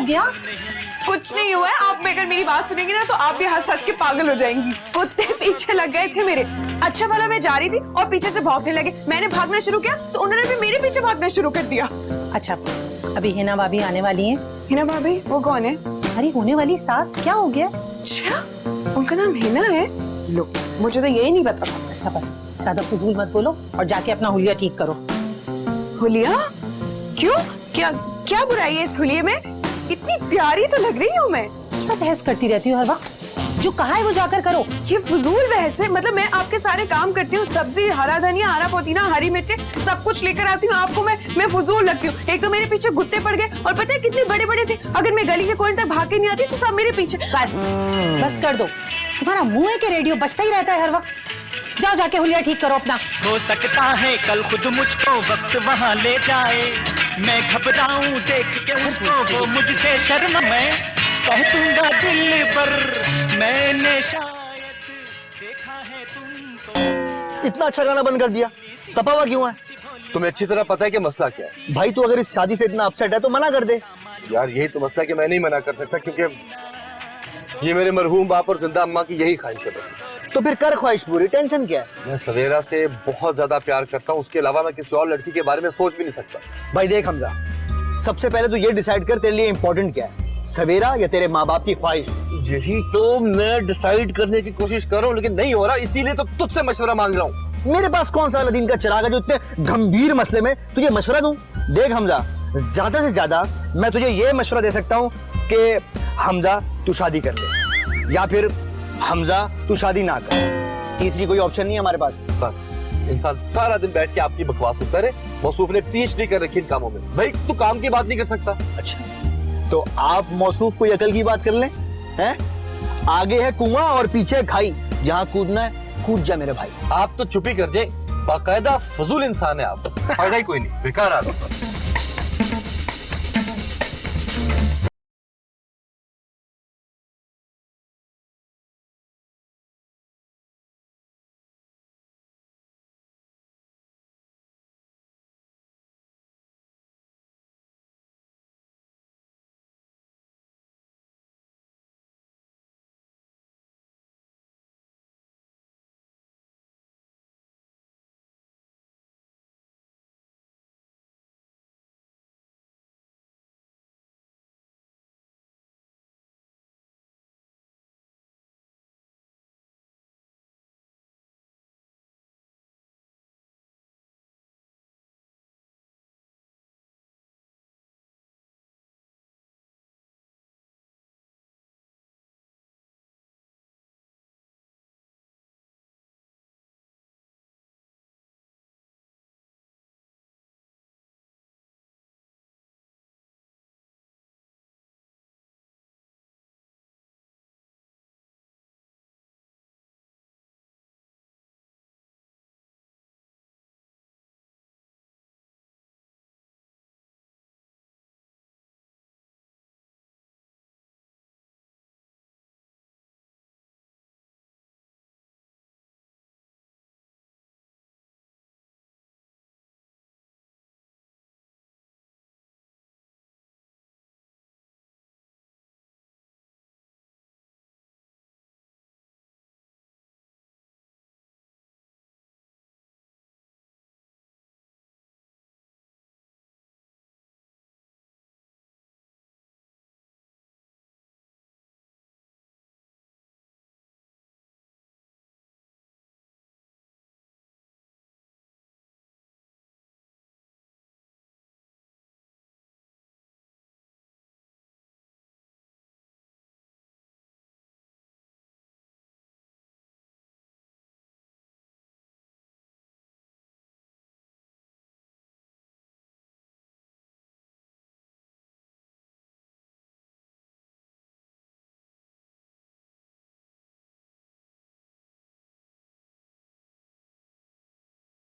गया? कुछ नहीं हुआ है। आप अगर मेरी बात सुनेंगी ना तो आप भी हंस हंस के पागल हो जाएंगी। कुत्ते पीछे लग गए थे मेरे। अच्छा वाला मैं जा रही थी और पीछे से भौंकने लगे। मैंने भागना शुरू किया तो उन्होंने भी मेरे पीछे भागना शुरू कर दिया। अच्छा, अभी हिना भाभी आने वाली हैं। हिना भाभी? वो कौन है? तुम्हारी होने वाली सास। क्या हो गया? अच्छा, उनका नाम हिना है? लो, मुझे तो यही नहीं पता था। अच्छा बस ज्यादा फजूल मत बोलो और जाके अपना हुलिया ठीक करो। हुलिया? क्यों? क्या क्या बुराई है इस हुलिये में? इतनी प्यारी तो लग रही हूँ मैं। क्या बहस करती रहती हो हर वक्त? जो कहा है वो जाकर करो। ये फजूल बहस है। मतलब मैं आपके सारे काम करती हूँ, सब्जी, हरा धनिया, हरा पुदीना, हरी मिर्ची सब कुछ लेकर आती हूँ। आपको मैं फजूल लगती हूँ। एक तो मेरे पीछे गुत्ते पड़ गए और पता है कितने बड़े बड़े थे। अगर मैं गली के कोने तक भाग के नहीं आती तो सब मेरे पीछे। बस बस कर दो। तुम्हारा मुंह है कि रेडियो बजता ही रहता है हर वक्त। जाओ जाके हुलिया ठीक करो अपना। हो सकता है कल खुद मुझको वक्त वहाँ ले जाए, मैं घबराऊं देख के उसको वो मुझसे शर्म मैं कह दूंगा दिल पर मैंने शायद देखा है तुमको। इतना अच्छा गाना बंद कर दिया, तपा हुआ क्यों है? तुम्हें अच्छी तरह पता है कि मसला क्या है। भाई तू अगर इस शादी से इतना अपसेट है तो मना कर दे। यार यही तो मसला है कि मैं नहीं मना कर सकता क्योंकि ये मेरे मरहूम बाप और जिंदा अम्मा की यही ख्वाहिश है। बस तो फिर कर ख्वाहिश पूरी, टेंशन क्या है? मैं सवेरा से बहुत ज्यादा प्यार करता हूँ, उसके अलावा मैं किसी और लड़की के बारे में सोच भी नहीं सकता। भाई देख हमजा, सबसे पहले तो ये डिसाइड कर तेरे लिए इंपॉर्टेंट क्या है, सवेरा या तेरे माँ बाप की ख्वाहिश? यही तो मैं डिसाइड करने की कोशिश कर रहा हूँ लेकिन नहीं हो रहा, इसीलिए तो तुझसे मशवरा मांग रहा हूँ। मेरे पास कौन सा अलादीन का चिराग है जो इतने गंभीर मसले में तुझे मशवरा दूं? देख हमजा, ज्यादा से ज्यादा मैं तुझे ये मशवरा दे सकता हूँ कि हमजा तू शादी कर ले या फिर हमजा तू शादी ना कर। तीसरी कोई ऑप्शन नहीं है हमारे पास। बस इंसान सारा दिन बैठ के आपकी बकवास सुनता रहे। मौसूफ ने पीएचडी कर रखी इन कामों में। भाई तू काम की बात नहीं कर सकता? अच्छा, तो आप मौसूफ कोई अकल की बात कर लें हैं? आगे है कुआं और पीछे खाई, जहां कूदना है कूद जा मेरे भाई। आप तो चुप ही कर जाए, बाकायदा फजूल इंसान है आप। फायदा ही कोई नहीं, बेकार आदमी।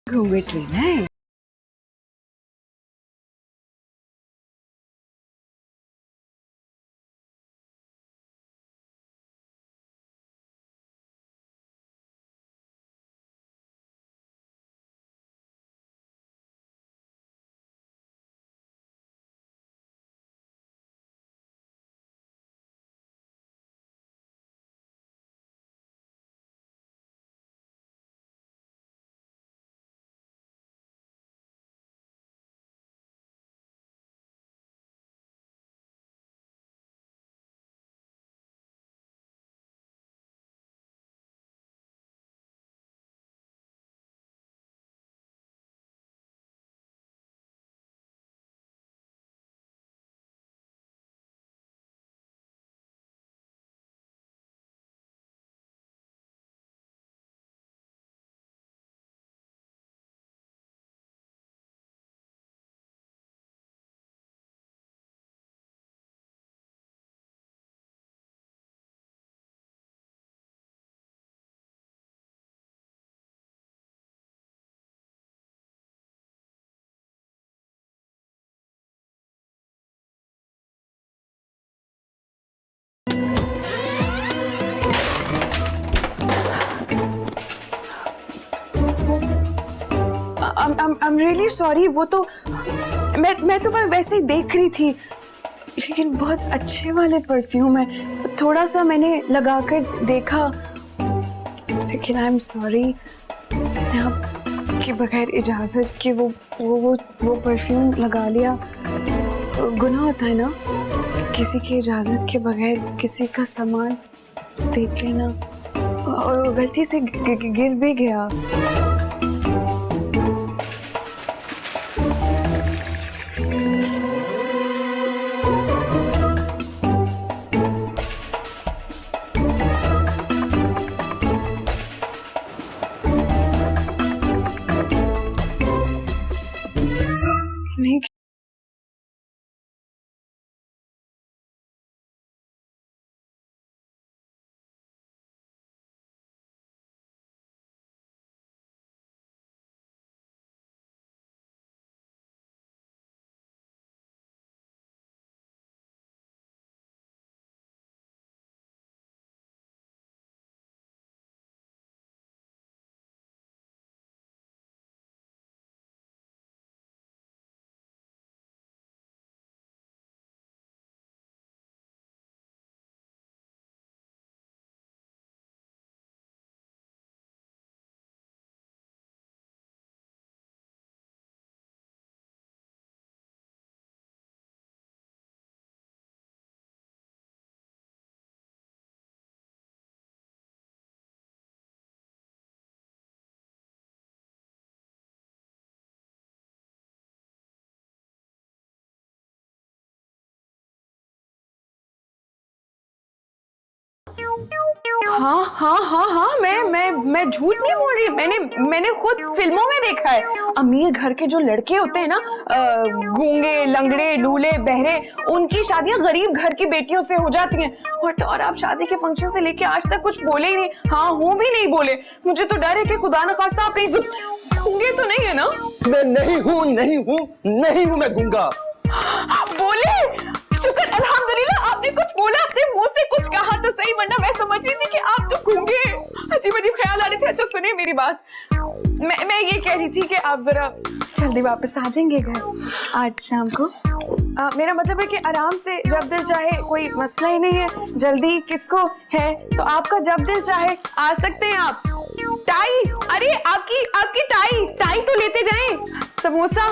घूंघट लेना है। I'm really sorry, वो तो मैं तो वैसे ही देख रही थी, लेकिन बहुत अच्छे वाले परफ्यूम है, थोड़ा सा मैंने लगाकर देखा, लेकिन आई एम सॉरी, मैंने आपके बगैर इजाजत के वो परफ्यूम लगा लिया। गुनाह होता है ना किसी की इजाजत के बगैर किसी का सामान देख लेना, और गलती से गिर भी गया। नहीं, हाँ हाँ हाँ हाँ, मैं झूठ नहीं बोल रही, मैंने खुद फिल्मों में देखा है। अमीर घर के जो लड़के होते हैं ना, गूंगे, लंगड़े, लूले, बहरे, उनकी शादियां गरीब घर की बेटियों से हो जाती हैं। और आप शादी के फंक्शन से लेके आज तक कुछ बोले ही नहीं, हाँ हूँ भी नहीं बोले। मुझे तो डर है कि खुदा न खास्ता आप कहीं गूंगे तो नहीं है ना? मैं नहीं हूँ मैं गूंगा। बोले, शुक्र अल्हम्दुलिल्लाह आपने कुछ बोला, अपने मुंह से कुछ कहा तो सही, वरना मैं समझ रही थी कि आप तो गूंगे। अजीब अजीब ख्याल आ रहे थे। अच्छा सुनिए मेरी बात, मैं ये कह रही थी कि आप जरा जल्दी वापस आ जाएंगे घर आज शाम को। मेरा मतलब है कि आराम से जब दिल चाहे, कोई मसला ही नहीं है, जल्दी किसको है, तो आपका जब दिल चाहे आ सकते हैं आप। टाई, अरे आपकी टाई तो लेते जाएं। समोसा,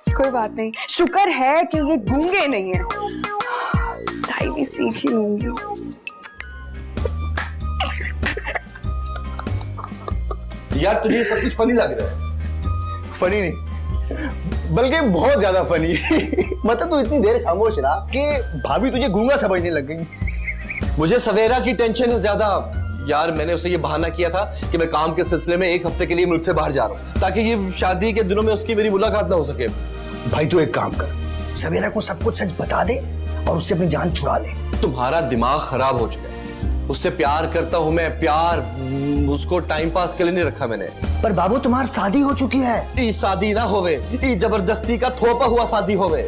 कोई बात नहीं, शुक्र है कि ये गूंगे नहीं है, टाई भी सीख ही लूंगी। यार तुझे सब कुछ फनी लग रहा है? फनी नहीं, बल्कि बहुत ज्यादा फनी। मतलब तू इतनी देर खामोश रहा कि भाभी तुझे गूंगा समझने लग गई। मुझे सवेरा की टेंशन है ज्यादा। यार मैंने उसे ये बहाना किया था कि मैं काम के सिलसिले में 1 हफ्ते के लिए मुल्क से बाहर जा रहा हूँ, ताकि ये शादी के दिनों में उसकी मेरी मुलाकात ना हो सके। भाई तू एक काम कर, सवेरा को सब कुछ सच बता दे और उससे अपनी जान छुड़ा ले। तुम्हारा दिमाग खराब हो चुका है। उससे प्यार करता हूं मैं, प्यार उसको टाइम पास के लिए नहीं रखा मैंने। पर बाबू तुम्हारी शादी हो चुकी है। ई शादी ना होवे, ई जबरदस्ती का थोपा हुआ शादी होवे।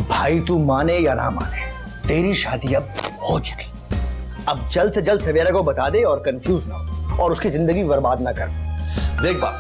भाई तू माने या ना माने, तेरी शादी अब हो चुकी। अब जल्द से जल्द सवेरा को बता दे और कंफ्यूज ना हो और उसकी जिंदगी बर्बाद ना कर। देख बा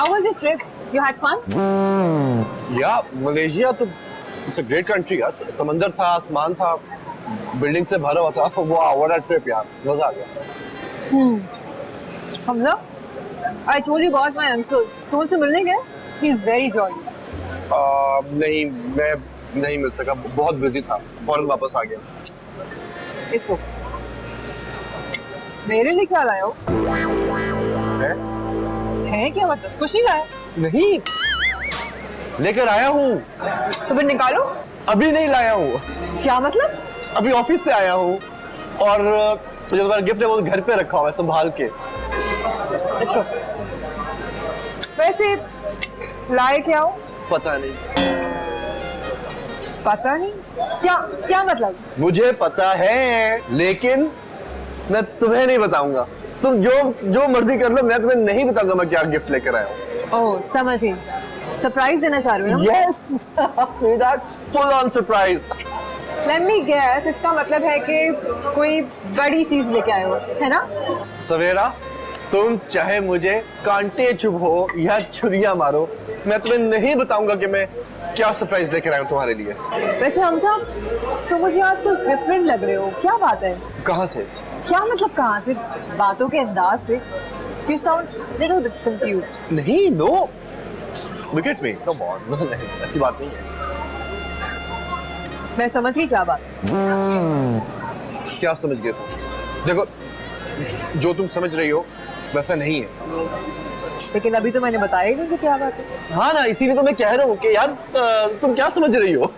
How was your trip? You had fun? या मलेशिया तो इट्स अ ग्रेट कंट्री यार, समंदर था, आसमान था, बिल्डिंग से भरा हुआ था। वाह व्हाट अ ट्रिप यार, मजा आ गया। Hamza, I told you about my uncle. तो उनसे मिलने गए? He is very jolly. नहीं, मैं नहीं मिल सका, बहुत बिजी था, फौरन वापस आ गया। इसो मेरे लिए क्या लाए हो? है क्या मतलब? कुछ नहीं लाया? नहीं, लेकर आया हूँ। तो फिर निकालो। अभी नहीं लाया हूँ, क्या मतलब? अभी ऑफिस से आया हूँ और जो तुम्हारा गिफ्ट है वो घर पे रखा हुआ है संभाल के। इसो वैसे लाए क्या हो? पता नहीं। पता नहीं? क्या क्या मतलब? मुझे पता है, लेकिन मैं तुम्हें नहीं बताऊंगा। तुम जो मर्जी कर लो, मैं तुम्हें नहीं बताऊंगा मैं क्या गिफ्ट लेकर आया हूँ। ओह समझ गई, सरप्राइज देना चाह रहे हो ना? Yes sweetheart, full on surprise. Let me guess, इसका मतलब है कि कोई बड़ी चीज लेके आए हो, है ना? सवेरा, तुम चाहे मुझे कांटे चुभो या छुरियां मारो, मैं तुम्हें नहीं बताऊंगा कि मैं क्या सरप्राइज लेकर आया हूँ तुम्हारे लिए। वैसे हमजा, तो मुझे आज कुछ डिफरेंट लग रहे हो, क्या बात है? कहाँ से? क्या मतलब कहाँ से? बातों के अंदाज से। You sound little bit confused. नहीं, no, look at me, come on, ऐसी बात नहीं है। मैं समझ गई क्या बात। क्या समझ गए तुम? देखो, जो तुम समझ रही हो वैसा नहीं है। लेकिन अभी तो मैंने बताया ही नहीं कि क्या बात है। हाँ ना, इसीलिए तो मैं कह रहा हूँ कि यार तुम क्या समझ रही हो?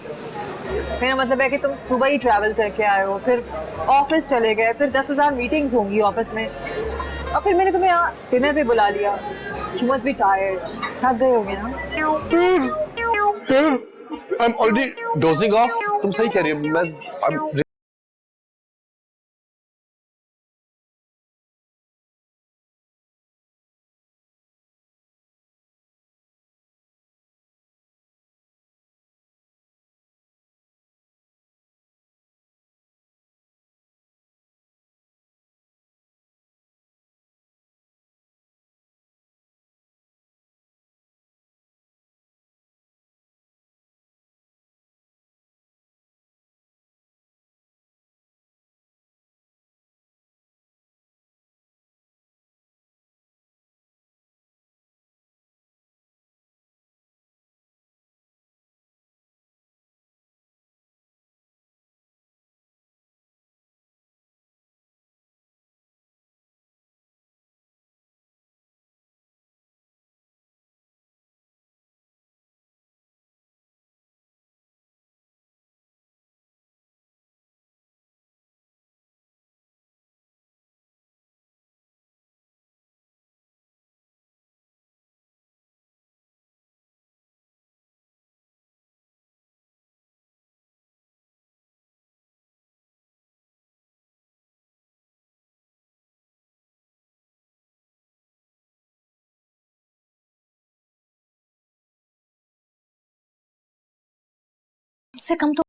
मेरा मतलब है कि तुम सुबह ही ट्रैवल करके आए हो, फिर ऑफिस चले गए, फिर 10,000 मीटिंग्स होंगी ऑफिस में, और फिर मैंने तुम्हें यहाँ डिनर पे बुला लिया। You must be tired. थक गए होगे ना? I'm already dozing off. तुम सही कह रही हो, मैं से कम तो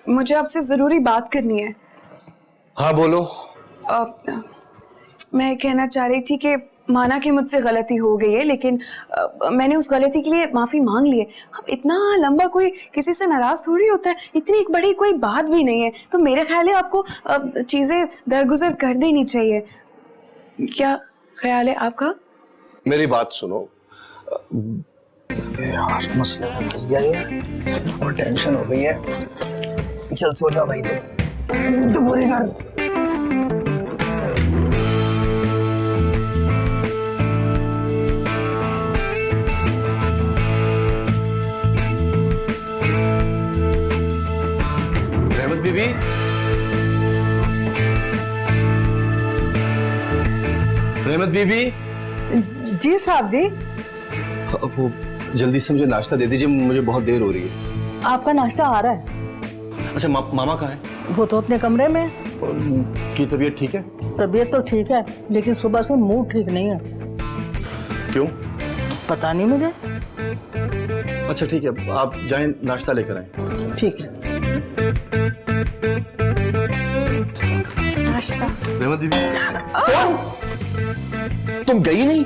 मुझे आपसे जरूरी बात करनी है। हाँ बोलो। मैं कहना चाह रही थी कि माना कि मुझसे गलती हो गई है, लेकिन मैंने उस गलती के लिए माफी मांग ली है। अब इतना लंबा कोई किसी से नाराज थोड़ी होता है, इतनी एक बड़ी कोई बात भी नहीं है, तो मेरे ख्याल है आपको चीजें दरगुजर कर देनी चाहिए। क्या ख्याल है आपका? मेरी बात सुनो। यार मसले में फंस गया ये और टेंशन हो गई है। चल सो जा भाई, तो पूरी कर। रहमत बीबी, रहमत बीबी। जी साहब जी। वो जल्दी से मुझे नाश्ता दे दीजिए, मुझे बहुत देर हो रही है। आपका नाश्ता आ रहा है। अच्छा मामा कहाँ है? वो तो अपने कमरे में। की तबीयत ठीक है? तबीयत तो ठीक है, लेकिन सुबह से मूड ठीक नहीं है। क्यों? पता नहीं मुझे। अच्छा ठीक है, आप जाएं नाश्ता लेकर आए। ठीक है। नाश्ता। रहमत बीबी, तुम गई नहीं?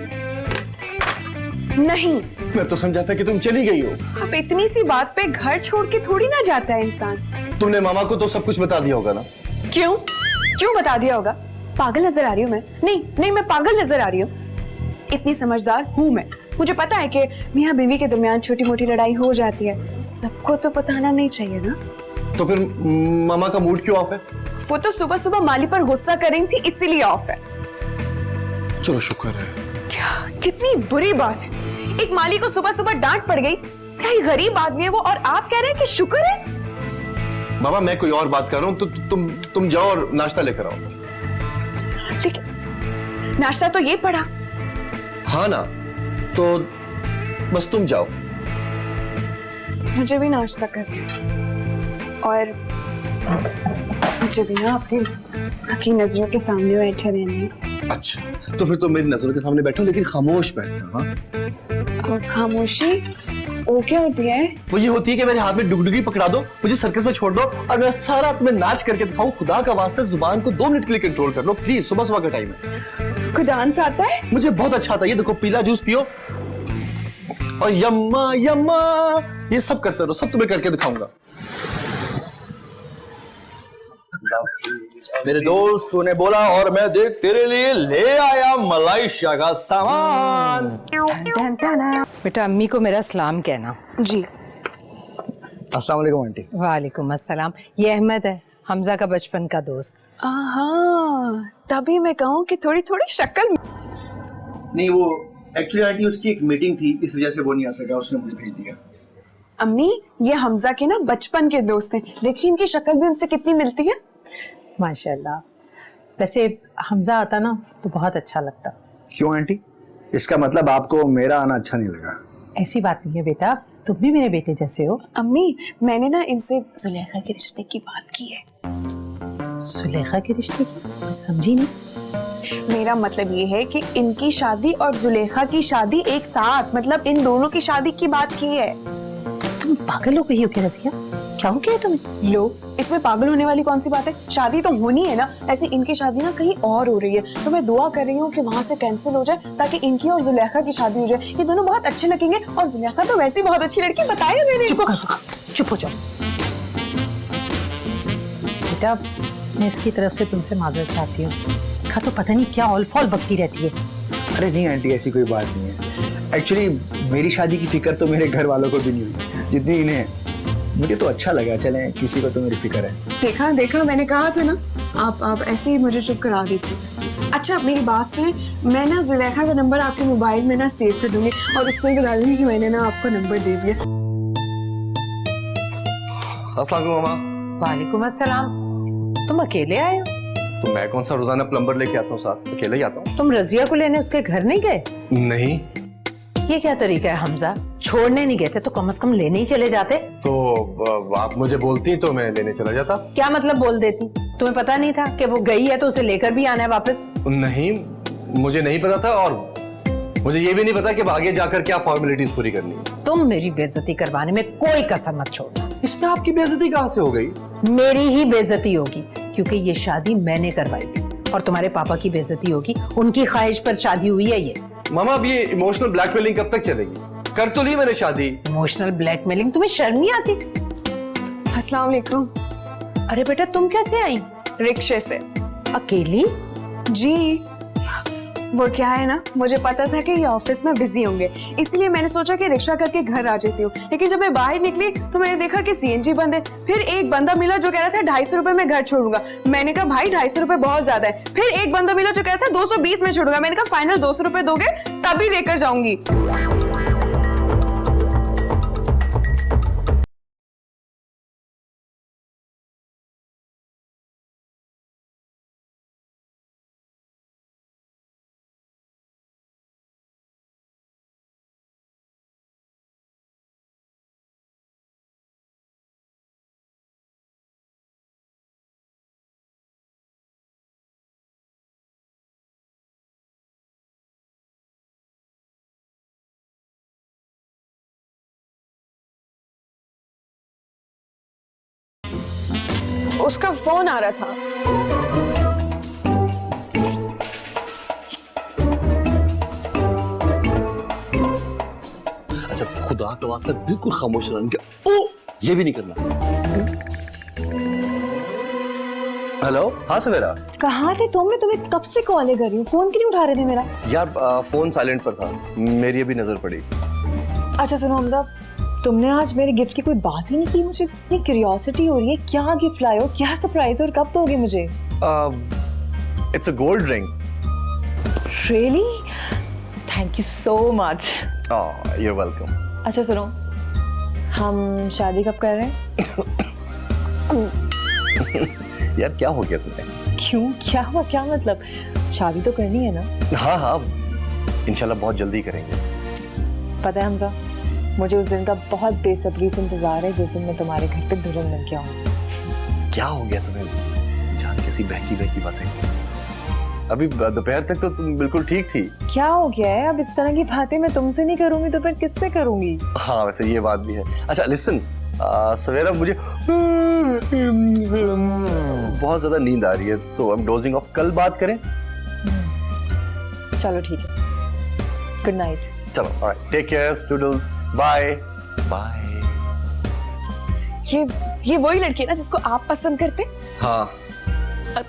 नहीं, मैं तो समझा था कि तुम चली गई हो। अब इतनी सी बात पे घर छोड़ के थोड़ी ना जाता है इंसान। तुमने मामा को तो सब कुछ बता दिया होगा ना? क्यों क्यों बता दिया होगा? पागल नजर आ रही हूँ मैं? नहीं नहीं, मैं पागल नजर आ रही हूँ? इतनी समझदार हूँ मैं। मुझे पता है कि मियाँ बीवी के दरमियान छोटी मोटी लड़ाई हो जाती है, सबको तो बताना नहीं चाहिए ना। तो फिर मामा का मूड क्यों ऑफ है? वो तो सुबह सुबह माली पर गुस्सा कर रही थी, इसीलिए ऑफ है। चलो शुक्र है। क्या कितनी बुरी बात है, एक माली को सुबह सुबह डांट पड़ गई। क्या ही गरीब आदमी है वो, और आप कह रहे हैं कि शुक्र है? मामा मैं कोई और बात कर रहा हूँ, तो तुम जाओ और नाश्ता लेकर आओ। लेकिन नाश्ता तो ये पड़ा। हाँ ना, तो बस तुम जाओ। मुझे भी नाश्ता करना है, और मुझे भी ना आपकी नजरों के सामने बैठे रहना है। अच्छा तो फिर तुम मेरी नजरों के सामने बैठो, लेकिन खामोश बैठो। हाँ और खामोशी वो क्या होती है? वो ये होती है कि मेरे हाथ में डुगडुगी पकड़ा दो, मुझे सर्कस में छोड़ दो और मैं सारा तुम्हें नाच करके दिखाऊं। खुदा का वास्ता जुबान को 2 मिनट के लिए कंट्रोल कर लो प्लीज, सुबह सुबह का टाइम है। को डांस आता है? मुझे बहुत अच्छा आता है। ये देखो पीला जूस पियो और यम्मा यम्मा ये सब करते रहो, सब तुम्हें करके दिखाऊंगा। मेरे दोस्त तूने बोला और मैं देख तेरे लिए ले आया मलेशिया का सामान। बेटा अम्मी को मेरा सलाम कहना। जी। अस्सलाम वालेकुम आंटी। वालेकुम अस्सलाम। ये अहमद है, हमजा का बचपन का दोस्त। हाँ, तभी मैं कहूँ कि थोड़ी थोड़ी शक्ल। नहीं वो एक्चुअली आंटी उसकी एक मीटिंग थी, इस वजह से वो नहीं आ सका, उसने मुझे भेज दिया। अम्मी ये हमजा के ना बचपन के दोस्त हैं, देखिए इनकी शक्ल भी उनसे कितनी मिलती है। माशाल्लाह। वैसे हमजा आता ना तो बहुत अच्छा लगता। क्यों आंटी? इसका मतलब आपको मेरा आना अच्छा नहीं लगा? ऐसी बात नहीं है बेटा, तुम भी मेरे बेटे जैसे हो। अम्मी मैंने ना इनसे जुलेखा के रिश्ते की बात की है। सुलेखा के रिश्ते की? मैं समझी नहीं। मेरा मतलब ये है कि इनकी शादी और जुलेखा की शादी एक साथ, मतलब इन दोनों की शादी की बात की है। तुम पागल हो गई हो क्या रज़िया? क्या हो गया तुम्हें? लो इसमें पागल होने वाली कौन सी बात है? शादी तो होनी है ना। ऐसे इनकी शादी ना कहीं और हो रही है, तो मैं दुआ कर रही हूँ कि वहाँ से कैंसिल हो जाए ताकि इनकी और जुलेखा की शादी हो जाए। ये दोनों बहुत अच्छे लगेंगे, और जुलेखा तो वैसे ही बहुत अच्छी लड़की, बताया मैंने इनको। चुप हो जाओ बेटा, मैं इसकी तरफ से तुमसे माजरत चाहती हूँ। इसका तो पता नहीं क्या ऑल फॉल बकती रहती है। अरे नहीं आंटी, ऐसी कोई बात नहीं है। एक्चुअली मेरी शादी की फिक्र तो मेरे घर वालों को भी नहीं हुई जितनी इन्हें है। मुझे तो अच्छा लगा, चलें किसी को तो मेरी फिक्र है। देखा देखा, मैंने कहा था ना, आप ऐसे ही मुझे चुप करा दी थी। अच्छा मेरी बात सुने, मैं ना जुलेखा का नंबर आपके मोबाइल में ना सेव कर दूंगी, और उसमें बता दूंगी कि मैंने ना आपको नंबर दे दिया। अस्सलाम वालेकुम मामा। वालेकुम अस्सलाम। तुम अकेले आए हो? तो मैं कौन सा रोजाना प्लम्बर लेके आता हूँ साथ, अकेले ही आता हूँ। तुम रजिया को लेने उसके घर नहीं गए? नहीं। ये क्या तरीका है हमजा? छोड़ने नहीं गए थे तो कम से कम लेने ही चले जाते। तो आप मुझे बोलती तो मैं लेने चला जाता। क्या मतलब बोल देती? तुम्हें पता नहीं था कि वो गई है तो उसे लेकर भी आना है वापस? नहीं, मुझे नहीं पता था, और मुझे ये भी नहीं पता कि आगे जाकर क्या फॉर्मेलिटीज पूरी करनी है। तुम मेरी बेइज्जती करवाने में कोई कसर मत छोड़ना। इसमें आपकी बेइज्जती कहाँ से हो गई? मेरी ही बेइज्जती होगी क्योंकि ये शादी मैंने करवाई थी, और तुम्हारे पापा की बेइज्जती होगी, उनकी ख्वाहिश पर शादी हुई है ये। मामा अब ये इमोशनल ब्लैकमेलिंग कब तक चलेगी? कर तो ली मैंने शादी। इमोशनल ब्लैकमेलिंग, तुम्हें शर्म नहीं आती? अस्सलाम वालेकुम। अरे बेटा तुम कैसे आई? रिक्शे से। अकेली? जी वो क्या है ना, मुझे पता था कि ये ऑफिस में बिजी होंगे, इसलिए मैंने सोचा कि रिक्शा करके घर आ जाती हूँ। लेकिन जब मैं बाहर निकली तो मैंने देखा कि सीएनजी बंद है। फिर एक बंदा मिला जो कह रहा था 250 रुपए में घर छोड़ूंगा। मैंने कहा भाई 250 रुपए बहुत ज्यादा है। फिर एक बंदा मिला जो कह रहा था 220 में छोड़ूंगा। मैंने कहा फाइनल 200 रुपए दोगे तभी लेकर जाऊंगी। उसका फोन आ रहा था। अच्छा खुदा का वास्ता बिल्कुल खामोश रहना। क्या ओ ये भी नहीं करना। हेलो, हाँ सवेरा। कहाँ थे तुम? मैं तुम्हें कब से कॉल कर रही हूँ, फोन क्यों नहीं उठा रहे थे मेरा? यार फोन साइलेंट पर था, मेरी अभी नजर पड़ी। अच्छा सुनो हमजा, तुमने आज मेरे गिफ्ट की कोई बात ही नहीं की। मुझे इतनी क्यूरियोसिटी हो रही है, क्या गिफ्ट लाए हो, क्या सरप्राइज और कब दोगे मुझे? It's a gold ring. Really? Thank you so much. You are welcome. अच्छा सुनो, हम शादी कब कर रहे हैं? यार क्या हो गया तुम्हें? क्यों, क्या हुआ? क्या मतलब? शादी तो करनी है ना? हाँ हाँ इंशाल्लाह बहुत जल्दी करेंगे। पता है हमजा, मुझे उस दिन का बहुत बेसब्री से इंतजार है जिस दिन मैं तुम्हारे घर पे दुल्हन बन के आऊँ। क्या हो गया तुम्हें? जान कैसी बहकी बहकी बातें। अभी दोपहर तक तो तुम बिल्कुल ठीक थी। क्या हो गया है? अब इस तरह की बातें मैं तुमसे नहीं करूंगी तो फिर किससे करूंगी? हाँ वैसे ये बात भी है। अच्छा लिसन, सवेरा मुझे बहुत ज्यादा नींद आ रही है तो आई एम डोजिंग ऑफ। कल बात करें? चलो ठीक है, गुड नाइट। चलो alright, take care students, bye bye. ये वही लड़की है ना जिसको आप पसंद करते? हाँ।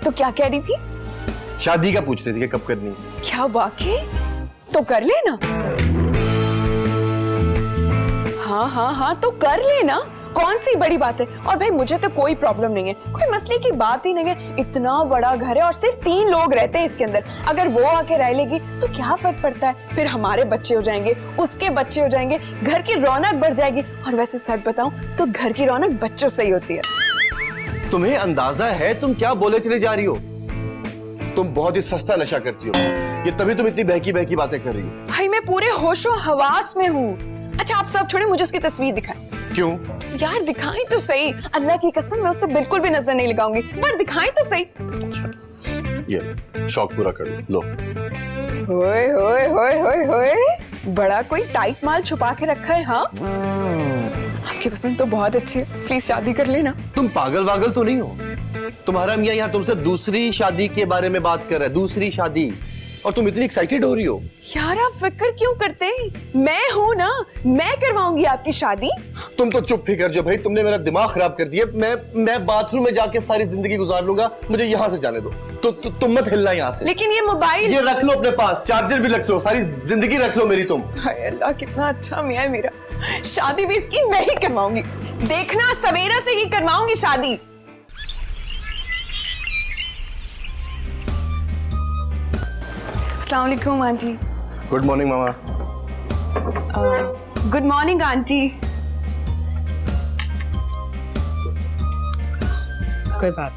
तो क्या कह रही थी? शादी का पूछ रही थी कि कब करनी। क्या वाकई? तो कर लेना। हाँ हाँ हाँ तो कर लेना, कौन सी बड़ी बात है। और भाई मुझे तो कोई प्रॉब्लम नहीं है, कोई मसले की बात ही नहीं है। इतना बड़ा घर है और सिर्फ 3 लोग रहते हैं इसके अंदर। अगर वो आके रह लेगी तो क्या फर्क पड़ता है? फिर हमारे बच्चे हो जाएंगे, उसके बच्चे हो जाएंगे, घर की रौनक बढ़ जाएगी। और वैसे सच बताऊं तो घर की रौनक बच्चों से ही होती है। तुम्हें अंदाजा है तुम क्या बोले चले जा रही हो? तुम बहुत ही सस्ता नशा करती हो, ये तभी तुम इतनी बहकी बहकी बातें कर रही हो। भाई मैं पूरे होशो हवास में हूँ। अच्छा आप सब छोड़े, मुझे उसकी तस्वीर दिखाएं। क्यों? यार दिखाएं तो सही, अल्लाह की कसम मैं उससे बिल्कुल भी नजर नहीं लगाऊंगी, पर दिखाएं तो सही। ये शौक पूरा कर लो। होए होए होए होए होए, बड़ा कोई टाइट माल छुपा के रखा है। हाँ आपकी पसंद तो बहुत अच्छी है, प्लीज शादी कर लेना। तुम पागल वागल तो नहीं हो? तुम्हारा मियां यहाँ तुमसे दूसरी शादी के बारे में बात कर रहा है, दूसरी शादी, और तुम इतनी एक्साइटेड हो रही हो। यार आप फिक्र क्यों करते हैं? मैं हूं ना, मैं करवाऊंगी आपकी शादी। तुम तो चुप ही कर जाओ भाई, तुमने मेरा दिमाग खराब कर दिया। मैं बाथरूम में जाके सारी जिंदगी गुजार लूंगा, मुझे यहाँ से जाने दो। तुम मत हिलना यहाँ से। लेकिन ये मोबाइल ये रख लो अपने पास, चार्जर भी रख लो, सारी जिंदगी रख लो मेरी तुम। हाय अल्लाह कितना अच्छा मियां है मेरा। शादी भी इसकी मैं ही करवाऊंगी, देखना सवेरा से ही करवाऊंगी शादी। अस्सलाम वालेकुम आंटी। गुड मॉर्निंग मामा। गुड मॉर्निंग आंटी। कोई बात,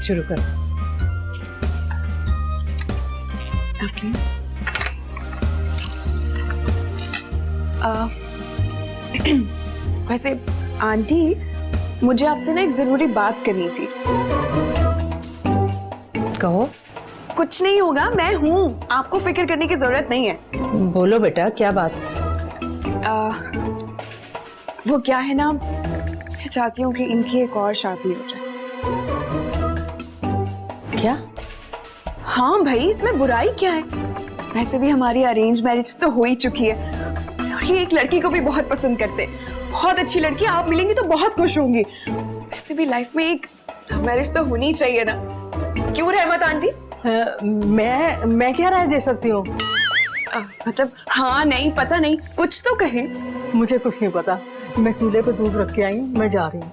शुरू करो। वैसे आंटी मुझे आपसे ना एक जरूरी बात करनी थी। कहो। कुछ नहीं होगा, मैं हूँ, आपको फिक्र करने की जरूरत नहीं है। बोलो बेटा, क्या बात? वो क्या है ना, मैं चाहती हूँ कि इनकी एक और शादी हो जाए। क्या? हाँ भाई, इसमें बुराई क्या है? वैसे भी हमारी अरेंज मैरिज तो हो ही चुकी है और ये एक लड़की को भी बहुत पसंद करते हैं। बहुत अच्छी लड़की, आप मिलेंगी तो बहुत खुश होंगी। वैसे भी लाइफ में एक मैरिज तो होनी चाहिए ना, क्यों रहमत आंटी? मैं क्या राय दे सकती हूँ? मतलब हाँ, नहीं पता नहीं, कुछ तो कहे। मुझे कुछ नहीं पता, मैं चूल्हे पे दूध रख के आई हूँ, मैं जा रही हूँ।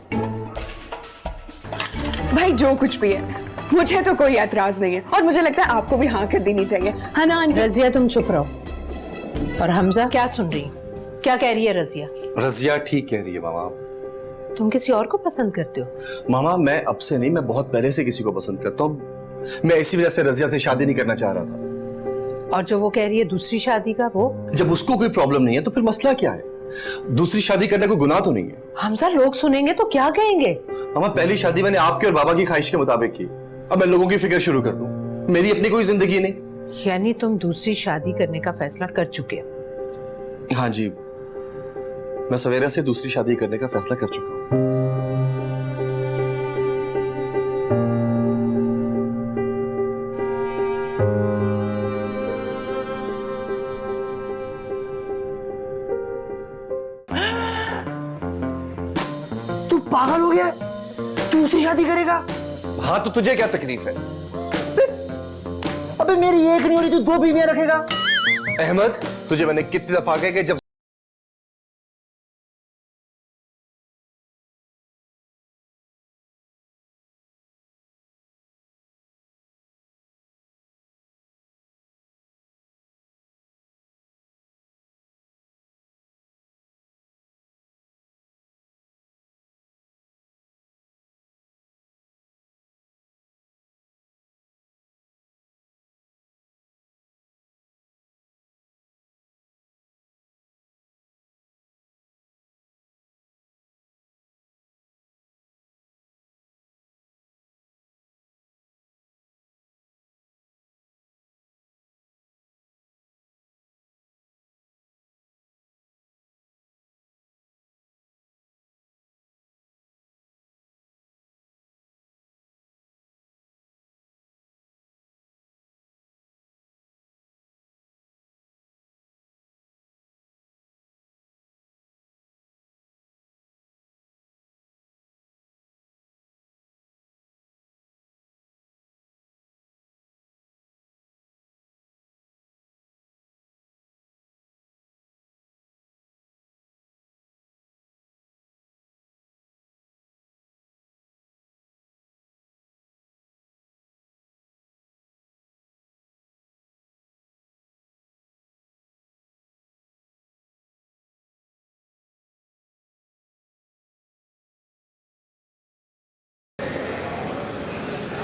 भाई जो कुछ भी है, मुझे तो कोई एतराज नहीं है और मुझे लगता है आपको भी हाँ कर देनी चाहिए, है ना आंटी? रजिया तुम चुप रहो। और हमजा क्या सुन रही, क्या कह रही है रजिया? रजिया ठीक कह रही है मामा। तुम किसी और को पसंद करते हो? मामा मैं अब से नहीं, मैं बहुत पहले से किसी को पसंद करता हूँ। मैं इसी वजह से रजिया से शादी नहीं करना चाह रहा था। और जो वो कह रही है दूसरी शादी का, वो जब उसको कोई प्रॉब्लम नहीं है तो फिर मसला क्या है? दूसरी शादी करने को गुनाह तो नहीं है। हमजा लोग सुनेंगे तो क्या कहेंगे? मामा पहली शादी मैंने आपके और बाबा की ख्वाहिश के मुताबिक की, अब मैं लोगों की फिक्र शुरू कर दूं? मेरी अपनी कोई जिंदगी नहीं। यानी तुम दूसरी शादी करने का फैसला कर चुके हो? हाँ जी, मैं सवेरा से दूसरी शादी करने का फैसला कर चुका हूँ। तू पागल हो गया? दूसरी शादी करेगा? हाँ तो तुझे क्या तकलीफ है? अबे मेरी एक नहीं हो रही, तू दो बीवियां रखेगा? अहमद, तुझे मैंने कितनी दफा कहा कि जब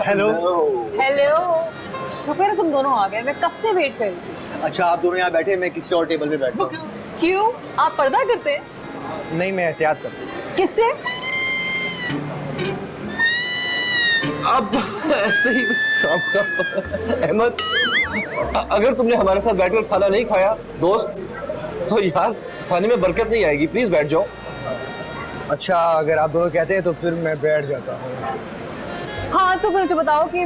हेलो। हेलो, शुक्र है तुम दोनों आ गए, मैं कब से वेट कर रही थी। अच्छा आप दोनों यहाँ बैठे, मैं किसी और टेबल पे बैठता हूँ। क्यों, आप पर्दा करते हैं? नहीं, मैं एहतियात करता हूँ। किससे? अब ऐसे ही आपका अहमद, अगर तुमने हमारे साथ बैठकर खाना नहीं खाया दोस्त, तो यार खाने में बरकत नहीं आएगी। प्लीज बैठ जाओ। अच्छा अगर आप दोनों कहते हैं तो फिर मैं बैठ जाता हूँ। हाँ तो मुझे बताओ कि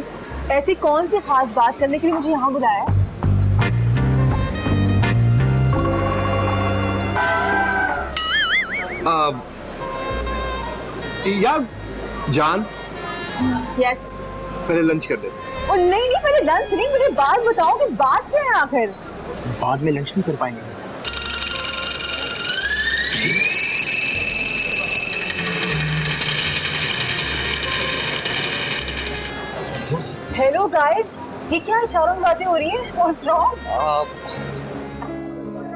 ऐसी कौन सी खास बात करने के लिए मुझे यहाँ बुलाया है? यार जान, यस। पहले लंच कर देते। और नहीं नहीं, पहले लंच नहीं, मुझे बात बताओ कि बात क्या है आखिर? बाद में लंच नहीं कर पाएंगे। हेलो गाइस, ये क्या इशारों में बातें हो रही हैं? What's wrong?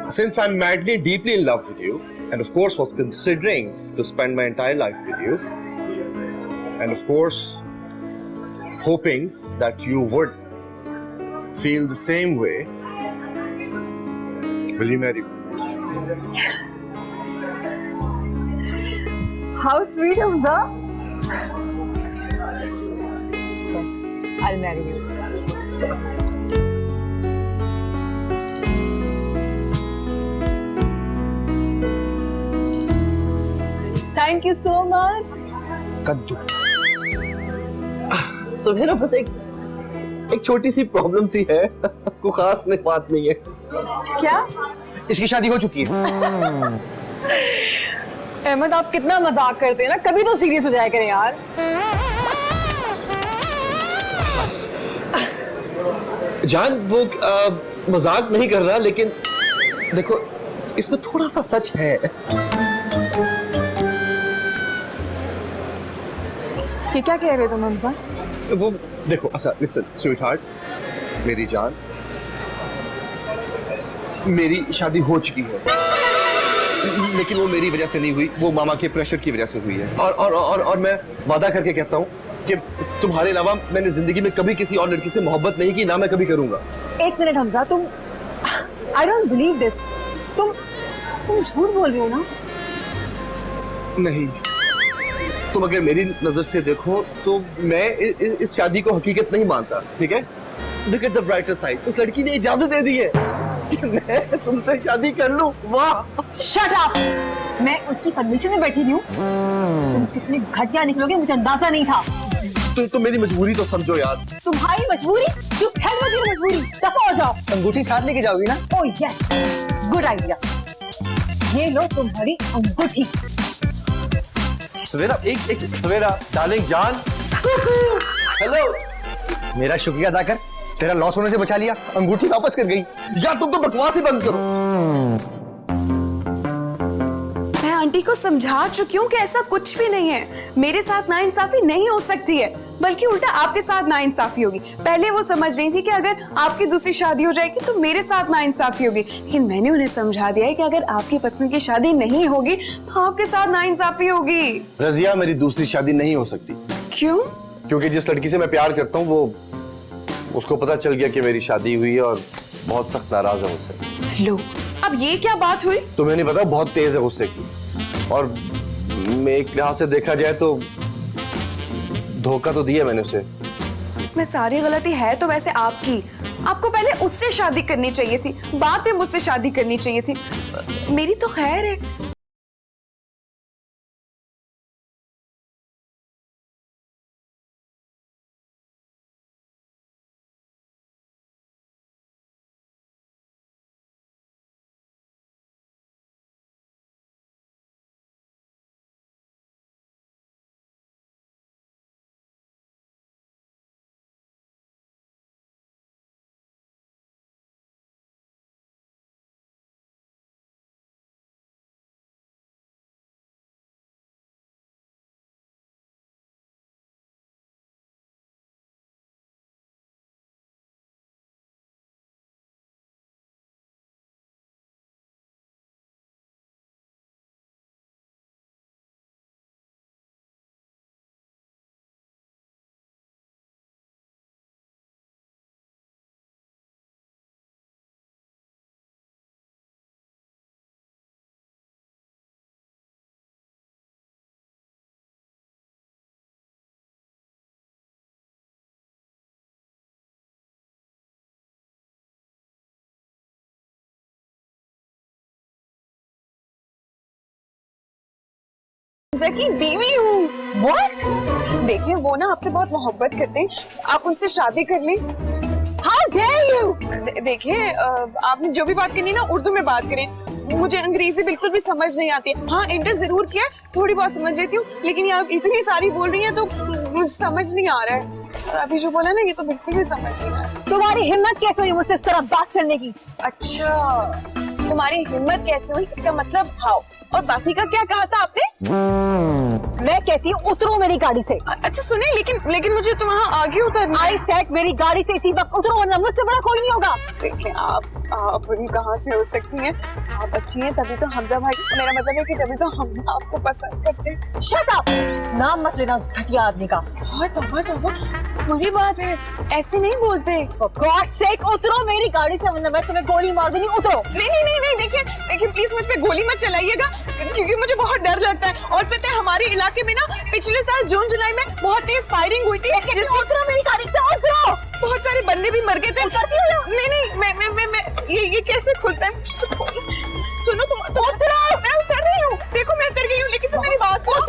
Since I'm madly, deeply in love with you, and of course was considering to spend my entire life with you, and of course hoping that you would feel the same way, will you marry me? How sweet, Hamza. Yes, I'll marry you. Thank you so much. कद्दू। सवेरा बस एक छोटी सी problem सी है, कोई खास नहीं बात नहीं है। क्या? इसकी शादी हो चुकी है। अहमद आप कितना मजाक करते हैं ना, कभी तो सीरियस हो जाया करें यार। जान वो मजाक नहीं कर रहा, लेकिन देखो इसमें थोड़ा सा सच है। ये क्या कह रहे हो तुम हमजा? वो देखो अच्छा लिसन स्वीटहार्ट, मेरी जान, मेरी शादी हो चुकी है, लेकिन वो मेरी वजह से नहीं हुई, वो मामा के प्रेशर की वजह से हुई है। और मैं वादा करके कहता हूँ कि तुम्हारे अलावा मैंने जिंदगी में कभी किसी और लड़की से मोहब्बत नहीं की, ना मैं कभी करूंगा। एक मिनट हमजा, तुम आई डोंट बिलीव दिस। तुम झूठ बोल रहे हो ना? नहीं, तुम अगर मेरी नजर से देखो तो मैं इस शादी को हकीकत नहीं मानता, ठीक है? Look at the brighter side, उस लड़की ने इजाजत दे दी है कि मैं तुमसे शादी कर लूं। वाह! Shut up! मैं उसकी परमिशन में बैठी हूँ। तुम कितने घटिया निकलोगे मुझे अंदाजा नहीं था। तुम मेरी मजबूरी तो समझो यार। तुम्हारी मजबूरी? जो है मेरी मजबूरी, दफा हो जाओ। अंगूठी साथ लेके जाओगी ना? Oh yes, good idea. ये लो तुम्हारी अंगूठी। सवेरा एक सवेरा डार्लिंग जान, हेलो। मेरा शुक्रिया अदा कर, तेरा लॉस होने से बचा लिया, अंगूठी वापस कर गई। यार तुम तो बकवास ही बंद करो। मैं आंटी को समझा चुकी हूँ कि ऐसा कुछ भी नहीं है, मेरे साथ नाइंसाफी नहीं हो सकती है, बल्कि उल्टा आपके साथ नाइंसाफी होगी। पहले वो समझ रही थी कि अगर आपकी दूसरी शादी हो जाएगी तो मेरे साथ नाइंसाफी होगी, लेकिन मैंने उन्हें समझा दिया है कि अगर आपकी पसंद की शादी नहीं होगी तो आपके साथ नाइंसाफी होगी। रजिया, मेरी दूसरी शादी नहीं हो सकती। क्यों? क्योंकि जिस लड़की से मैं प्यार करता हूँ वो, उसको पता चल गया कि मेरी शादी हुई है और बहुत सख्त नाराज है मुझसे। लो, अब ये क्या बात हुई? तुम्हें नहीं पता, बहुत तेज है गुस्से की, और मैं एक लिहाज से देखा जाए तो धोखा तो दिया मैंने उसे। इसमें सारी गलती है तो वैसे आपकी। आपको पहले उससे शादी करनी चाहिए थी, बाद में मुझसे शादी करनी चाहिए थी। मेरी तो खैर है। की बीवी हूँ। What? देखिए वो ना आपसे बहुत मोहब्बत करते हैं, आप उनसे शादी कर लें। How dare you? देखिए आपने जो भी बात करनी है ना उर्दू में बात करें, मुझे अंग्रेजी बिल्कुल भी समझ नहीं आती है। हाँ इंटर जरूर किया, थोड़ी बहुत समझ लेती हूँ, लेकिन ये आप इतनी सारी बोल रही हैं तो मुझे समझ नहीं आ रहा है। और अभी जो बोला ना ये तो बिल्कुल भी समझ नहीं आ रहा है। तुम्हारी हिम्मत कैसे हुई मुझसे इस तरह बात करने की? अच्छा, तुम्हारी हिम्मत कैसे हुई इसका मतलब हाउ, और बाकी का क्या कहा था आपने? मैं कहती हूँ उतरो मेरी गाड़ी से। अच्छा सुने, लेकिन मुझे तो वहाँ आगे उतरना है। आई सेड मेरी गाड़ी से इसी वक्त उतरो वरना मुझसे बड़ा कोई नहीं होगा। देखिए आप बड़ी कहाँ से हो सकती हैं, आप बच्ची हैं तभी तो हमजा भाई, मेरा मतलब है कि जब तो हमजा आपको पसंद करते हैं। Shut up! नाम मत लेना उस घटिया आदमी का। बुरी बात है, ऐसे नहीं बोलते। For God's sake, उतरो मेरी गाड़ी से वरना मैं तुम्हें गोली मार दूंगी। उतरो। नहीं देखिए प्लीज मुझ पे गोली मत चलाइएगा, क्योंकि मुझे बहुत डर लगता है। और पता है हमारे इलाके में ना पिछले साल जून जुलाई में बहुत तेज फायरिंग हुई थी। उतरो मेरी गाड़ी से, उतरो। बहुत सारे बंदे भी मर गए थे। नहीं मैं ये कैसे खुलता है? सुनो तुम उतरो। मैं उतर रही हूँ, देखो मैं उतर गई हूँ, लेकिन तुम मेरी बात सुनो।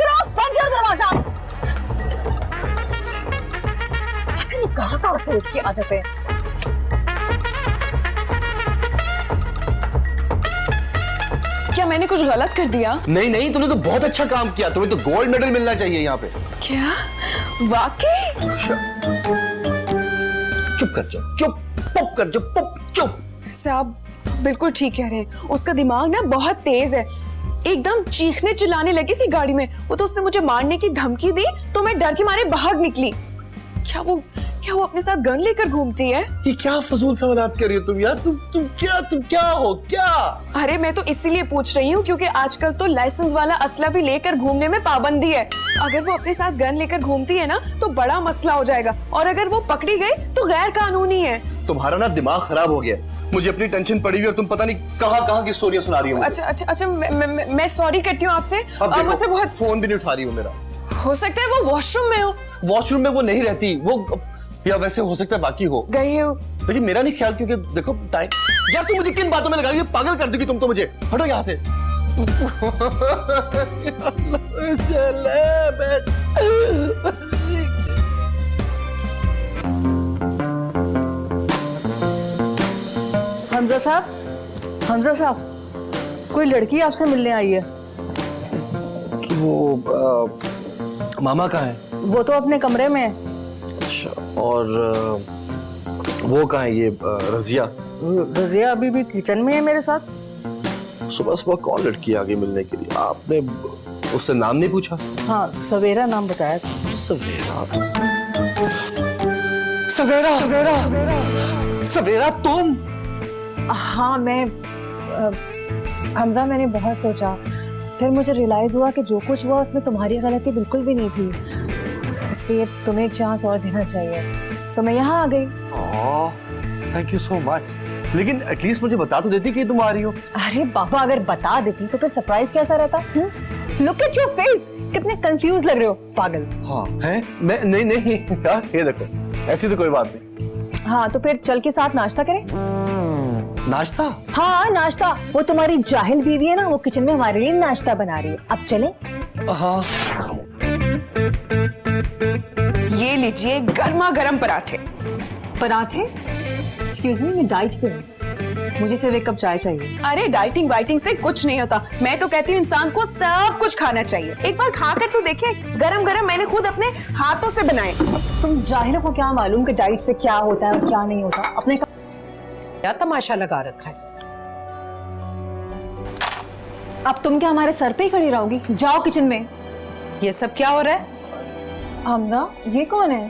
उठ के आ जाते हैं। क्या मैंने कुछ गलत कर दिया? नहीं नहीं, तूने तो बहुत अच्छा काम किया, तुम्हें तो गोल्ड मेडल मिलना चाहिए यहाँ पे। क्या वाकई? चुप कर जाओ, चुप पप कर जाओ, पप चुप। वैसे आप बिल्कुल ठीक कह रहे हैं, उसका दिमाग ना बहुत तेज है। एकदम चीखने चिल्लाने लगी थी गाड़ी में, वो तो उसने मुझे मारने की धमकी दी तो मैं डर के मारे भाग निकली। क्या वो अपने साथ गन लेकर घूमती है? ये क्या फजूल सवालात कर रही हो तुम यार? तुम क्या हो क्या? अरे मैं तो इसीलिए पूछ रही हूँ क्योंकि आजकल तो लाइसेंस वाला असला भी लेकर घूमने में पाबंदी है। अगर वो अपने साथ गन लेकर घूमती है ना तो बड़ा मसला हो जाएगा, और अगर वो पकड़ी गई तो गैर कानूनी है। तुम्हारा ना दिमाग खराब हो गया, मुझे अपनी टेंशन पड़ी हुई और तुम पता नहीं कहाँ की स्टोरियां सुना रही हो। अच्छा मैं सॉरी करती हूँ आपसे। अब मुझसे बहुत फोन भी नहीं उठा रही हो मेरा। हो सकता है वो वॉशरूम में हो। वॉशरूम में वो नहीं रहती, वो या वैसे हो सकता है बाकी हो गई हो। लेकिन मेरा नहीं ख्याल, क्योंकि देखो टाइम। यार तुम मुझे किन बातों में लगा, पागल कर देगी तुम तो मुझे। हटो यहाँ से। हमजा साहब, कोई लड़की आपसे मिलने आई है। वो मामा कहाँ है? वो तो अपने कमरे में है। अच्छा, और वो कहाँ है ये रजिया? रजिया अभी भी किचन में है मेरे साथ। सुबह सुबह कौन लड़की आ गई मिलने के लिए? आपने उससे नाम नहीं पूछा? हाँ, सवेरा नाम बताया था। सवेरा तुम? हाँ मैं हमजा, मैंने बहुत सोचा, फिर मुझे रियलाइज हुआ कि जो कुछ हुआ उसमें तुम्हारी गलती बिल्कुल भी नहीं थी, इसलिए तुम्हें एक चांस और देना चाहिए। सो मैं यहाँ आ गई। Thank you so much. लेकिन एटलीस्ट मुझे बता तो देती कि तुम आ रही हो। अरे बाबा, अगर बता देती तो फिर सरप्राइज कैसा रहता? लुक एट योर फेस, कितने कंफ्यूज लग रहे हो, पागल। हाँ है, मैं नहीं यार, ये देखो, ऐसी तो कोई बात नहीं। हाँ तो फिर चल के साथ नाश्ता करें? नाश्ता? हाँ नाश्ता। वो तुम्हारी जाहिल बीवी है ना, वो किचन में हमारे लिए नाश्ता बना रही है। अब चलें? हाँ। ये लीजिए गर्मा गर्म पराठे। पराठे? एक्सक्यूज मी, मैं डाइट पे हूँ, मुझे सिर्फ एक कप चाय चाहिए। अरे डाइटिंग वाइटिंग से कुछ नहीं होता। मैं तो कहती हूँ इंसान को सब कुछ खाना चाहिए। एक बार खाकर तो देखे, गरम गरम मैंने खुद अपने हाथों से बनाए। तुम जाहिलों को क्या मालूम कि डाइट से क्या होता है और क्या नहीं होता? अपने क्या तमाशा लगा रखा है? अब तुम क्या हमारे सर पे ही खड़ी रहोगी? जाओ किचन में। ये सब क्या हो रहा है? हमजा, ये कौन है?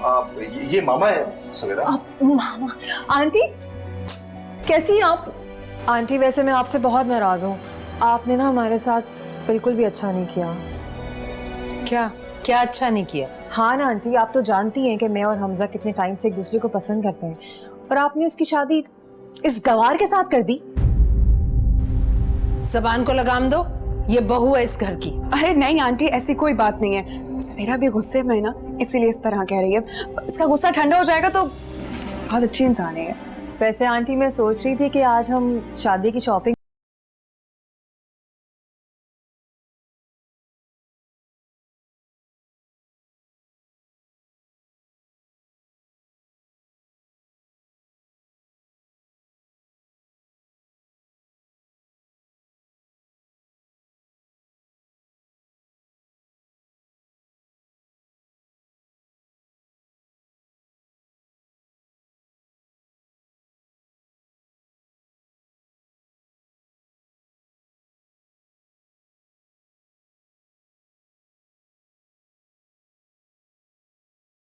ये मामा है सवेरा। मामा। आंटी, कैसी आप? आंटी वैसे मैं आपसे बहुत नाराज हूँ, आपने ना हमारे साथ बिल्कुल भी अच्छा नहीं किया। क्या अच्छा नहीं किया? हाँ ना आंटी, आप तो जानती हैं कि मैं और हमजा कितने टाइम से एक दूसरे को पसंद करते हैं, और आपने इसकी शादी इस गवार के साथ कर दी। जबान को लगाम दो, ये बहू है इस घर की। अरे नहीं आंटी, ऐसी कोई बात नहीं है। सवेरा भी गुस्से में है ना, इसीलिए इस तरह कह रही है। इसका गुस्सा ठंडा हो जाएगा तो बहुत अच्छी इंसान है। वैसे आंटी मैं सोच रही थी कि आज हम शादी की शॉपिंग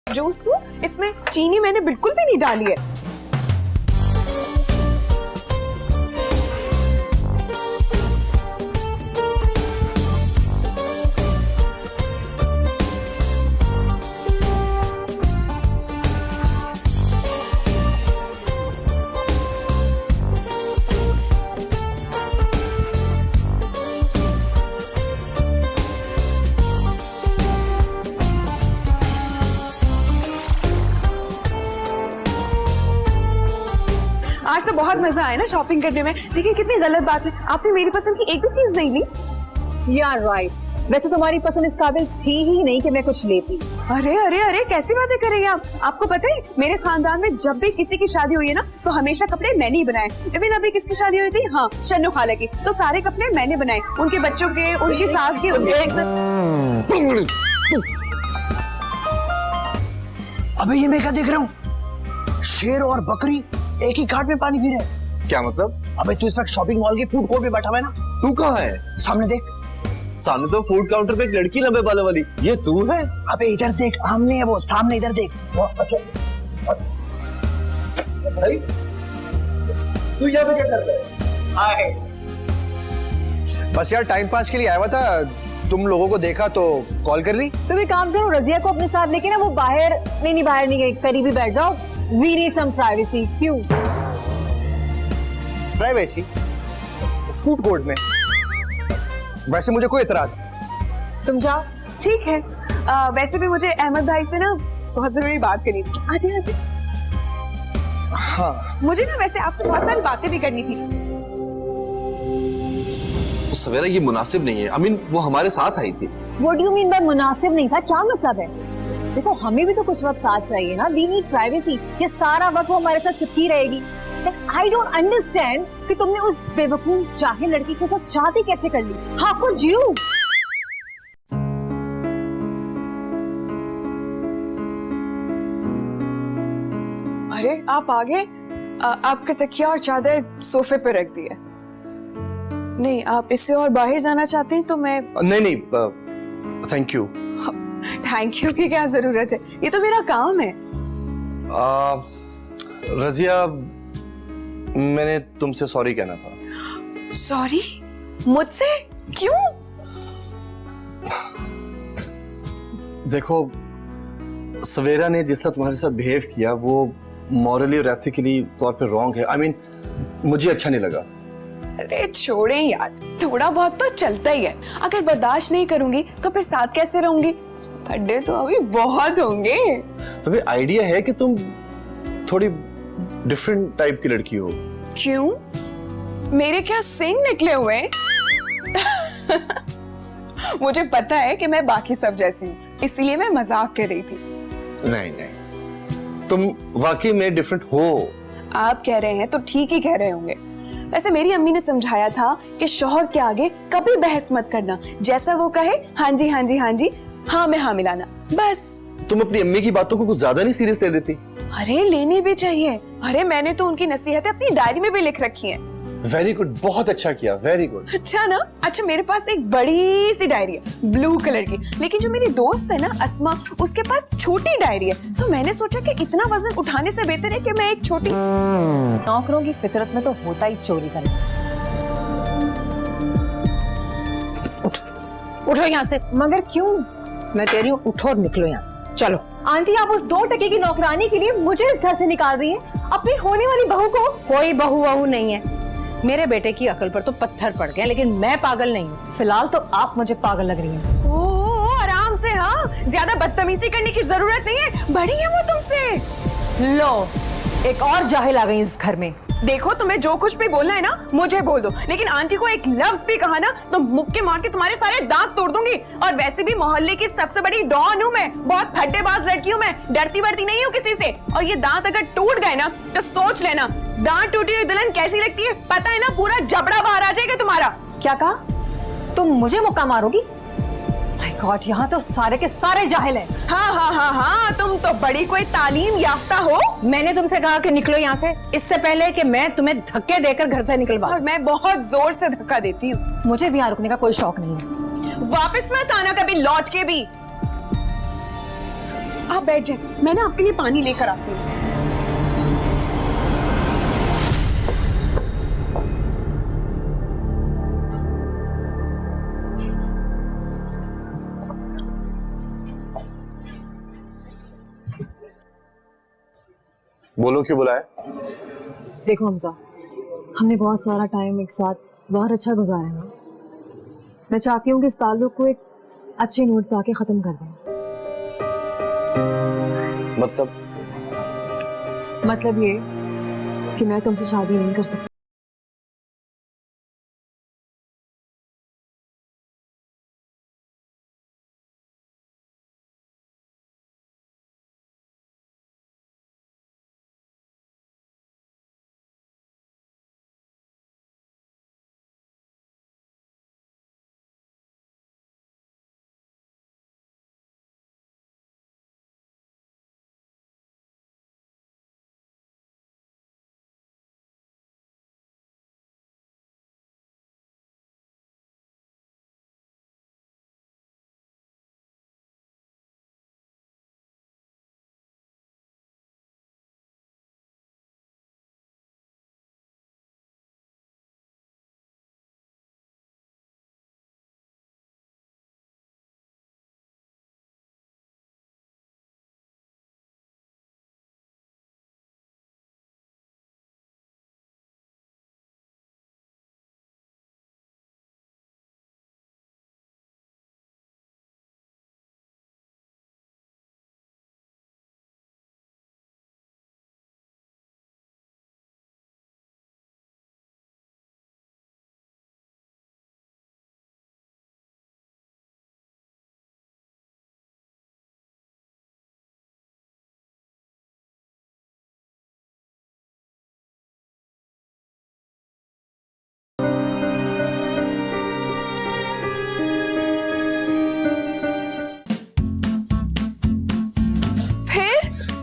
जूस दूं? इसमें चीनी मैंने बिल्कुल भी नहीं डाली है। आज तो बहुत मजा आया ना शॉपिंग करने में। देखिए कितनी गलत बात है, आपने मेरी पसंद की एक भी चीज नहीं ली। यार राइट, वैसे तुम्हारी पसंद इस काबिल थी ही नहीं कि मैं कुछ लेती। अरे अरे अरे, कैसी बातें कर रही हैं आप? आपको पता है मेरे खानदान में जब भी किसी की शादी हुई है ना, तो हमेशा कपड़े मैंने ही बनाए। इवन अभी किसकी शादी हुई थी, हाँ शन्नू खाला की, तो सारे कपड़े मैंने बनाए, उनके बच्चों के, उनकी सास के, उनके। अबे ये मैं क्या देख रहा हूँ? शेर और बकरी एक ही घाट में पानी पी रहे हैं। क्या मतलब? अबे तू इस वक्त शॉपिंग मॉल के फूड कोर्ट में बैठा हुआ है ना? तू कहाँ है? सामने देख। सामने तो फूड काउंटर पे एक लड़की लंबे बालों वाली, ये तू है? अबे इधर देख, आमने है वो, सामने इधर देख। भाई तू यहाँ पे क्या कर रहा है? बस यार टाइम पास के लिए आया हुआ था, तुम लोगों को देखा तो कॉल कर ली। तुम एक काम करो, रजिया को अपने साथ लेके ना वो बाहर नहीं बाहर नहीं गई, करीब ही बैठ जाओ। We need some privacy. क्यों? प्राइवेसी? फूड कोर्ट में? वैसे मुझे कोई एतराज। तुम जाओ। ठीक है। वैसे भी मुझे अहमद भाई से ना बहुत जरूरी बात करनी थी। आजे आजे। हाँ मुझे ना वैसे आपसे बहुत सारी बातें भी करनी थी। सवेरा ये मुनासिब नहीं है। I mean, वो हमारे साथ आई थी। What do you mean by मुनासिब नहीं था? क्या मतलब है? देखो हमें भी तो कुछ वक्त साथ चाहिए ना। We need privacy। ये सारा वक्त वो हमारे साथ चिपकी रहेगी। I don't understand कि तुमने उस बेवकूफ जाहिल लड़की के साथ शादी कैसे कर ली? How could you? अरे आप आ गए? आपका तकिया और चादर सोफे पे रख दिए। नहीं, आप इससे और बाहर जाना चाहते हैं तो मैं। नहीं थैंक यू। थैंक यू की क्या जरूरत है, ये तो मेरा काम है। रजिया, मैंने तुमसे सॉरी कहना था। सॉरी? मुझसे? क्यों? देखो, सवेरा ने जिस तरह तुम्हारे साथ बिहेव किया वो मॉरली और एथिकली तौर पे रॉन्ग है। आई मीन, मुझे अच्छा नहीं लगा। अरे छोड़ें यार, थोड़ा बहुत तो चलता ही है। अगर बर्दाश्त नहीं करूंगी तो फिर साथ कैसे रहूंगी? फड्डे तो अभी बहुत होंगे। तुम्हें आइडिया है कि तुम थोड़ी डिफरेंट टाइप की लड़की हो। क्यों? मेरे क्या सिंग निकले हुए? मुझे पता है कि मैं बाकी सब जैसी हूँ, इसीलिए मैं मजाक कर रही थी। नहीं, तुम वाकई में डिफरेंट हो। आप कह रहे हैं तो ठीक ही कह रहे होंगे। वैसे मेरी अम्मी ने समझाया था कि शौहर के आगे कभी बहस मत करना, जैसा वो कहे हाँ जी हाँ जी हाँ जी, हाँ में हाँ मिलाना, बस। तुम अपनी अम्मी की बातों को कुछ ज्यादा नहीं सीरियस ले लेती? अरे लेनी भी चाहिए। अरे मैंने तो उनकी नसीहतें अपनी डायरी में भी लिख रखी हैं। वेरी गुड, बहुत अच्छा किया, वेरी गुड। अच्छा ना? अच्छा, मेरे पास एक बड़ी सी डायरी है ब्लू कलर की, लेकिन जो मेरी दोस्त है ना अस्मा, उसके पास छोटी डायरी है। तो मैंने सोचा कि इतना वजन उठाने से बेहतर है कि मैं एक छोटी। नौकरों की फितरत में तो होता ही चोरी करना। उठो यहाँ से। मगर क्यों? मैं कह रही हूँ उठो और निकलो यहाँ से, चलो। आंटी, आप उस 2 टके की नौकरानी के लिए मुझे इस घर से निकाल रही हैं, अपनी होने वाली बहू को। कोई बहू वहू नहीं है। मेरे बेटे की अकल पर तो पत्थर पड़ गए, लेकिन मैं पागल नहीं हूँ। फिलहाल तो आप मुझे पागल लग रही हैं। ओह, आराम से। हाँ, ज्यादा बदतमीजी करने की जरूरत नहीं है, बड़ी है वो तुमसे। लो, एक और जाहिल आ गई इस घर में। देखो, तुम्हें जो कुछ भी बोलना है ना मुझे बोल दो, लेकिन आंटी को एक लफ्ज भी कहा ना तो मुक्के मार के तुम्हारे सारे दांत तोड़ दूंगी। और वैसे भी मोहल्ले की सबसे बड़ी डॉन हूँ मैं, बहुत फड्डेबाज लड़की हूँ मैं, डरती वरती नहीं हूँ किसी से। और ये दांत अगर टूट गए ना तो सोच लेना, दांत टूटी हुई दुल्हन कैसी लगती है पता है ना, पूरा जबड़ा बाहर आ जाएगा तुम्हारा। क्या कहा? तुम मुझे मुक्का मारोगी? माय गॉड, यहाँ तो सारे के सारे जाहिल हैं। हाँ हाँ हाँ हाँ, तुम तो बड़ी कोई तालीम याफ्ता हो। मैंने तुमसे कहा कि निकलो यहाँ से, इससे पहले कि मैं तुम्हें धक्के देकर घर से निकलवाऊं। और मैं बहुत जोर से धक्का देती हूँ। मुझे भी यहाँ रुकने का कोई शौक नहीं है। वापस मत आना कभी लौट के भी। आप बैठ जाए, मैं ना आपके लिए पानी लेकर आती हूँ। बोलो, क्यों बुलाया? देखो हमजा, हमने बहुत सारा टाइम एक साथ बहुत अच्छा गुजारा है ना। मैं चाहती हूँ कि इस ताल्लुक को एक अच्छे नोट पे आके खत्म कर दें। मतलब ये कि मैं तुमसे शादी नहीं कर सकती।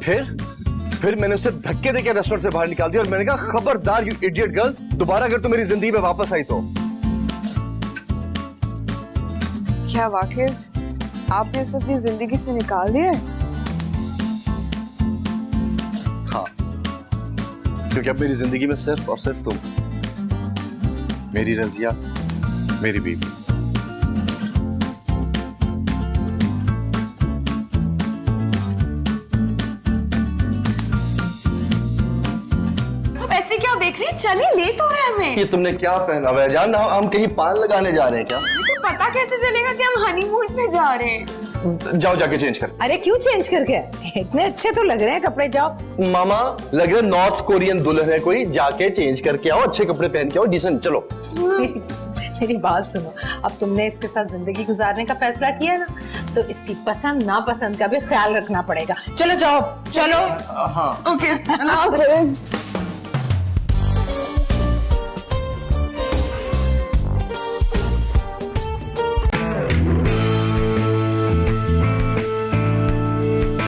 फिर मैंने उसे धक्के देके रेस्टोरेंट से बाहर निकाल दिया और मैंने कहा खबरदार यू इडियट गर्ल, दोबारा अगर तू मेरी जिंदगी में वापस आई तो। क्या वाकई आपने उसे अपनी जिंदगी से निकाल दिया है? हाँ, क्योंकि अब मेरी जिंदगी में सिर्फ और सिर्फ तुम, मेरी रजिया, मेरी बीवी। अब ऐसे क्या देख रही है? चलिए, लेट हो रहा है हमें। ये तुमने क्या पहना हुआ है जान? हम कहीं पान लगाने जा रहे हैं क्या? तो पता कैसे चलेगा कि हम हनीमून पे जा रहे हैं? जाओ जाके चेंज कर। अरे क्यों चेंज करके? इतने अच्छे तो लग रहे हैं कपड़े, जाओ। मामा लग रहा है नॉर्थ कोरियन दुल्हन है कोई, जाके चेंज करके आओ, अच्छे कपड़े पहन के आओ, डिसेंट। चलो मेरी बात सुनो, अब तुमने इसके साथ जिंदगी गुजारने का फैसला किया ना, तो इसकी पसंद नापसंद का भी ख्याल रखना पड़ेगा। चलो जाओ, चलो। हाँ ओके, अल्लाह हाफ़िज़।